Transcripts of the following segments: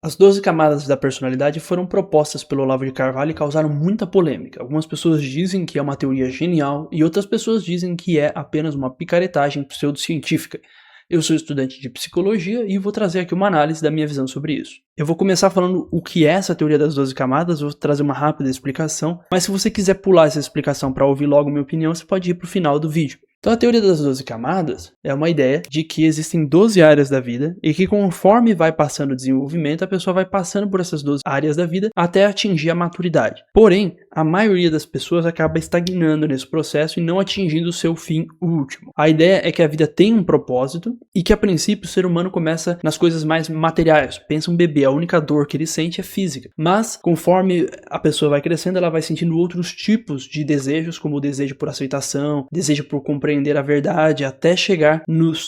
As 12 camadas da personalidade foram propostas pelo Olavo de Carvalho e causaram muita polêmica. Algumas pessoas dizem que é uma teoria genial e outras pessoas dizem que é apenas uma picaretagem pseudocientífica. Eu sou estudante de psicologia e vou trazer aqui uma análise da minha visão sobre isso. Eu vou começar falando o que é essa teoria das 12 camadas, vou trazer uma rápida explicação, mas se você quiser pular essa explicação para ouvir logo minha opinião, você pode ir para o final do vídeo. Então a teoria das 12 camadas é uma ideia de que existem 12 áreas da vida e que conforme vai passando o desenvolvimento, a pessoa vai passando por essas 12 áreas da vida até atingir a maturidade. Porém, a maioria das pessoas acaba estagnando nesse processo e não atingindo o seu fim último. A ideia é que a vida tem um propósito e que a princípio o ser humano começa nas coisas mais materiais. Pensa um bebê, a única dor que ele sente é física. Mas conforme a pessoa vai crescendo, ela vai sentindo outros tipos de desejos, como o desejo por aceitação, desejo por compreender a verdade, até chegar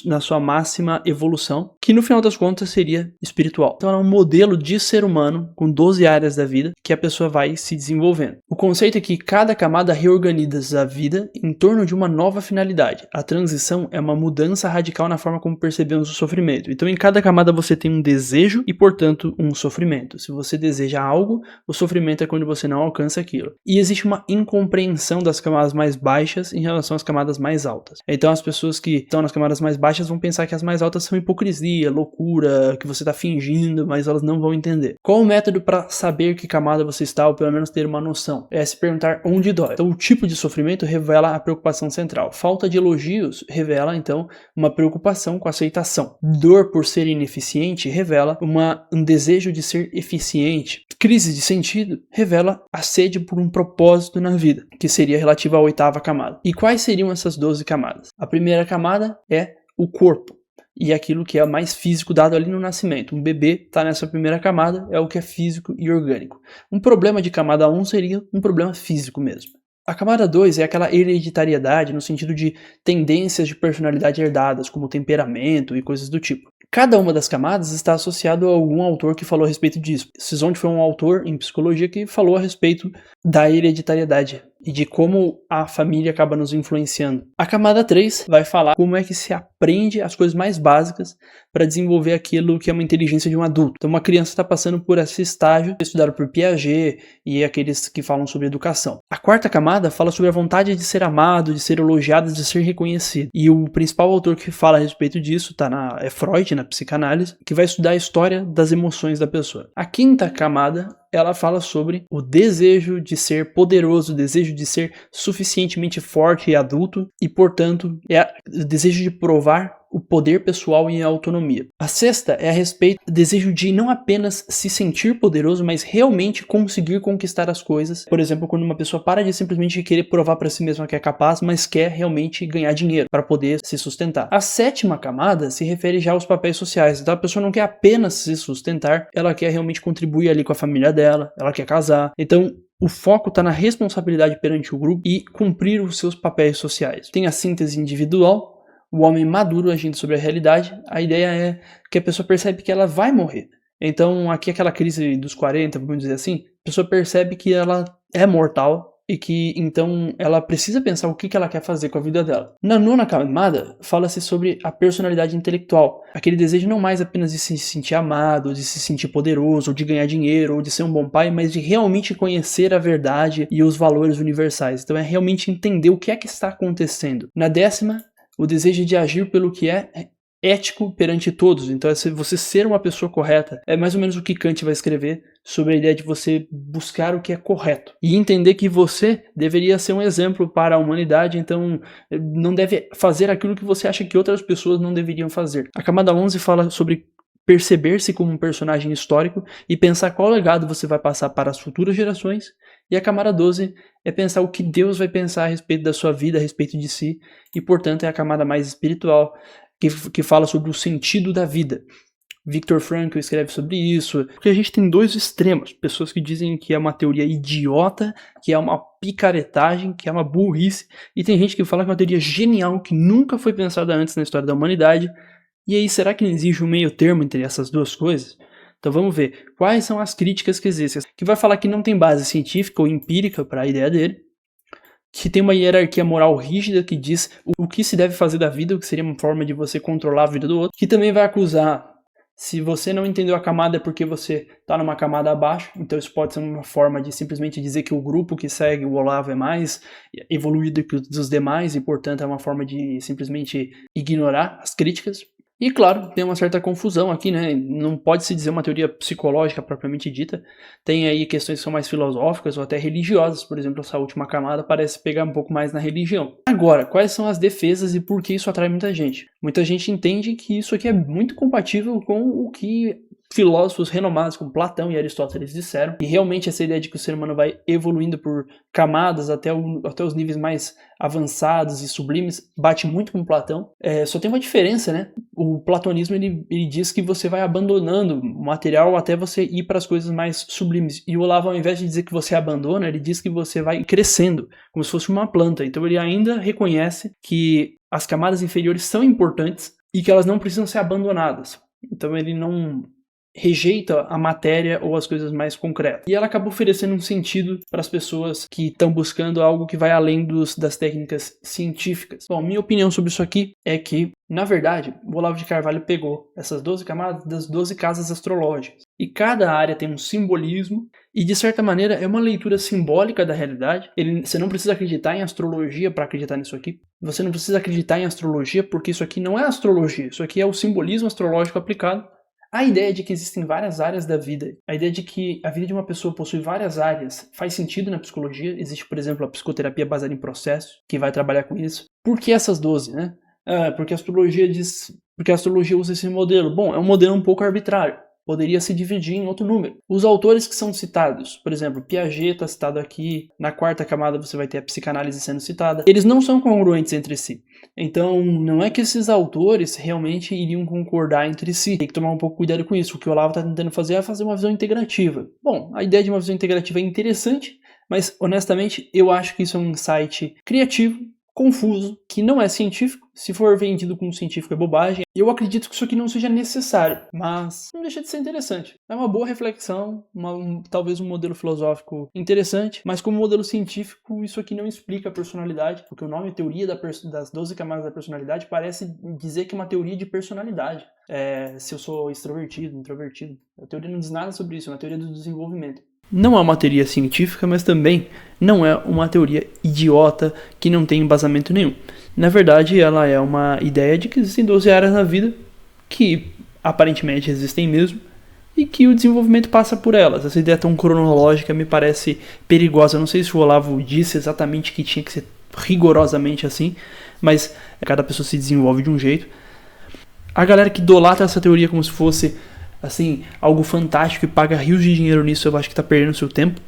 na sua máxima evolução, que no final das contas seria espiritual. Então é um modelo de ser humano com 12 áreas da vida que a pessoa vai se desenvolvendo. O conceito é que cada camada reorganiza a vida em torno de uma nova finalidade. A transição é uma mudança radical na forma como percebemos o sofrimento. Então em cada camada você tem um desejo e, portanto, um sofrimento. Se você deseja algo, o sofrimento é quando você não alcança aquilo. E existe uma incompreensão das camadas mais baixas em relação às camadas mais altas. Então as pessoas que estão nas camadas mais baixas vão pensar que as mais altas são hipocrisia, loucura, que você está fingindo, mas elas não vão entender. Qual o método para saber que camada você está, ou pelo menos ter uma noção? É se perguntar onde dói. Então o tipo de sofrimento revela a preocupação central. Falta de elogios revela, então, uma preocupação com a aceitação. Dor por ser ineficiente revela um desejo de ser eficiente. Crise de sentido revela a sede por um propósito na vida, que seria relativa à 8ª camada. E quais seriam essas 12 camadas? A primeira camada é o corpo, e aquilo que é mais físico dado ali no nascimento. Um bebê está nessa primeira camada, é o que é físico e orgânico. Um problema de camada 1 seria um problema físico mesmo. A camada 2 é aquela hereditariedade no sentido de tendências de personalidade herdadas, como temperamento e coisas do tipo. Cada uma das camadas está associada a algum autor que falou a respeito disso. Sisonde foi um autor em psicologia que falou a respeito da hereditariedade e de como a família acaba nos influenciando. A camada 3 vai falar como é que se aprende as coisas mais básicas para desenvolver aquilo que é uma inteligência de um adulto. Então uma criança está passando por esse estágio estudado por Piaget e aqueles que falam sobre educação. A 4ª camada fala sobre a vontade de ser amado, de ser elogiado, de ser reconhecido. E o principal autor que fala a respeito disso é Freud, na psicanálise, que vai estudar a história das emoções da pessoa. A 5ª camada ela fala sobre o desejo de ser poderoso, o desejo de ser suficientemente forte e adulto e, portanto, é o desejo de provar o poder pessoal e a autonomia. A 6ª é a respeito do desejo de não apenas se sentir poderoso, mas realmente conseguir conquistar as coisas. Por exemplo, quando uma pessoa para de simplesmente querer provar para si mesma que é capaz, mas quer realmente ganhar dinheiro para poder se sustentar. A 7ª camada se refere já aos papéis sociais. Então a pessoa não quer apenas se sustentar, ela quer realmente contribuir ali com a família dela, ela quer casar. Então o foco está na responsabilidade perante o grupo e cumprir os seus papéis sociais. Tem a síntese individual, o homem maduro agindo sobre a realidade. A ideia é que a pessoa percebe que ela vai morrer. Então aqui aquela crise dos 40, vamos dizer assim, a pessoa percebe que ela é mortal e que então ela precisa pensar o que ela quer fazer com a vida dela. Na 9ª camada fala-se sobre a personalidade intelectual, aquele desejo não mais apenas de se sentir amado, de se sentir poderoso, ou de ganhar dinheiro, ou de ser um bom pai, mas de realmente conhecer a verdade e os valores universais. Então é realmente entender o que é que está acontecendo. Na 10ª, o desejo de agir pelo que é ético perante todos. Então é você ser uma pessoa correta. É mais ou menos o que Kant vai escrever sobre a ideia de você buscar o que é correto e entender que você deveria ser um exemplo para a humanidade, então não deve fazer aquilo que você acha que outras pessoas não deveriam fazer. A camada 11 fala sobre perceber-se como um personagem histórico e pensar qual legado você vai passar para as futuras gerações. E a camada 12 é pensar o que Deus vai pensar a respeito da sua vida, a respeito de si, e portanto é a camada mais espiritual, que fala sobre o sentido da vida. Viktor Frankl escreve sobre isso, porque a gente tem dois extremos, pessoas que dizem que é uma teoria idiota, que é uma picaretagem, que é uma burrice, e tem gente que fala que é uma teoria genial, que nunca foi pensada antes na história da humanidade. E aí, será que não existe um meio termo entre essas duas coisas? Então vamos ver quais são as críticas que existem, que vai falar que não tem base científica ou empírica para a ideia dele, que tem uma hierarquia moral rígida que diz o que se deve fazer da vida, o que seria uma forma de você controlar a vida do outro, que também vai acusar Se você não entendeu a camada é porque você está numa camada abaixo, então isso pode ser uma forma de simplesmente dizer que o grupo que segue o Olavo é mais evoluído que os demais e, portanto, é uma forma de simplesmente ignorar as críticas. E, claro, tem uma certa confusão aqui, né? Não pode se dizer uma teoria psicológica propriamente dita. Tem aí questões que são mais filosóficas ou até religiosas. Por exemplo, essa última camada parece pegar um pouco mais na religião. Agora, quais são as defesas e por que isso atrai muita gente? Muita gente entende que isso aqui é muito compatível com o que filósofos renomados como Platão e Aristóteles disseram, e realmente essa ideia de que o ser humano vai evoluindo por camadas até os níveis mais avançados e sublimes bate muito com Platão. Só tem uma diferença, né? O platonismo ele diz que você vai abandonando o material até você ir para as coisas mais sublimes, e o Olavo, ao invés de dizer que você abandona, ele diz que você vai crescendo, como se fosse uma planta. Então ele ainda reconhece que as camadas inferiores são importantes e que elas não precisam ser abandonadas. Então ele não rejeita a matéria ou as coisas mais concretas. E ela acaba oferecendo um sentido para as pessoas que estão buscando algo que vai além das técnicas científicas. Bom, minha opinião sobre isso aqui é que, na verdade, o Olavo de Carvalho pegou essas 12 camadas das 12 casas astrológicas. E cada área tem um simbolismo e, de certa maneira, é uma leitura simbólica da realidade. Você não precisa acreditar em astrologia para acreditar nisso aqui. Você não precisa acreditar em astrologia porque isso aqui não é astrologia. Isso aqui é o simbolismo astrológico aplicado. A ideia de que existem várias áreas da vida, a ideia de que a vida de uma pessoa possui várias áreas, faz sentido na psicologia. Existe, por exemplo, a psicoterapia baseada em processo, que vai trabalhar com isso. Por que essas 12, né? Porque a astrologia usa esse modelo. Bom, é um modelo um pouco arbitrário. Poderia se dividir em outro número. Os autores que são citados, por exemplo, Piaget está citado aqui, na quarta camada você vai ter a psicanálise sendo citada, eles não são congruentes entre si. Então, não é que esses autores realmente iriam concordar entre si. Tem que tomar um pouco cuidado com isso. O que o Olavo está tentando fazer é fazer uma visão integrativa. Bom, a ideia de uma visão integrativa é interessante, mas, honestamente, eu acho que isso é um insight criativo, confuso, que não é científico. Se for vendido como científico é bobagem. Eu acredito que isso aqui não seja necessário, mas não deixa de ser interessante. É uma boa reflexão, talvez um modelo filosófico interessante, mas como modelo científico isso aqui não explica a personalidade, porque o nome teoria das 12 camadas da personalidade parece dizer que é uma teoria de personalidade. Se eu sou extrovertido, introvertido. A teoria não diz nada sobre isso, é uma teoria do desenvolvimento. Não é uma teoria científica, mas também não é uma teoria idiota que não tem embasamento nenhum. Na verdade, ela é uma ideia de que existem 12 áreas na vida, que aparentemente existem mesmo, e que o desenvolvimento passa por elas. Essa ideia tão cronológica me parece perigosa. Eu não sei se o Olavo disse exatamente que tinha que ser rigorosamente assim, mas cada pessoa se desenvolve de um jeito. A galera que idolatra essa teoria como se fosse assim, algo fantástico e paga rios de dinheiro nisso, eu acho que tá perdendo seu tempo.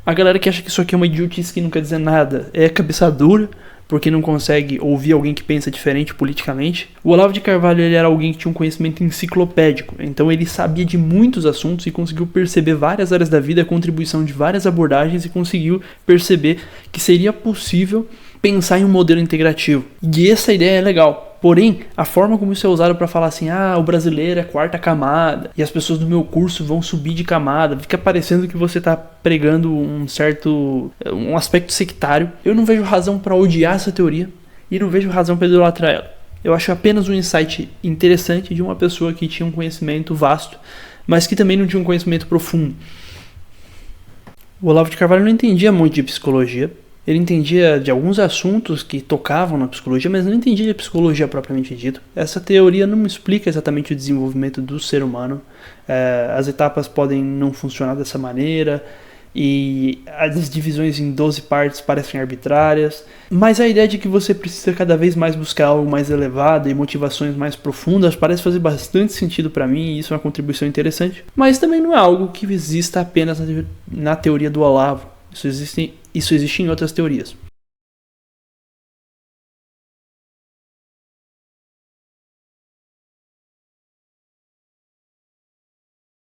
A galera que acha que isso aqui é uma idiotice que não quer dizer nada é cabeça dura, porque não consegue ouvir alguém que pensa diferente politicamente. O Olavo de Carvalho ele era alguém que tinha um conhecimento enciclopédico, então ele sabia de muitos assuntos e conseguiu perceber várias áreas da vida, a contribuição de várias abordagens, e conseguiu perceber que seria possível pensar em um modelo integrativo. E essa ideia é legal. Porém, a forma como isso é usado para falar assim, o brasileiro é quarta camada, e as pessoas do meu curso vão subir de camada, fica parecendo que você está pregando um aspecto sectário. Eu não vejo razão para odiar essa teoria, e não vejo razão para idolatrar ela. Eu acho apenas um insight interessante de uma pessoa que tinha um conhecimento vasto, mas que também não tinha um conhecimento profundo. O Olavo de Carvalho não entendia muito de psicologia. Ele entendia de alguns assuntos que tocavam na psicologia, mas não entendia de psicologia propriamente dito. Essa teoria não explica exatamente o desenvolvimento do ser humano. As etapas podem não funcionar dessa maneira, e as divisões em 12 partes parecem arbitrárias. Mas a ideia de que você precisa cada vez mais buscar algo mais elevado e motivações mais profundas parece fazer bastante sentido para mim, e isso é uma contribuição interessante. Mas também não é algo que exista apenas na teoria do Olavo. Isso existe em outras teorias.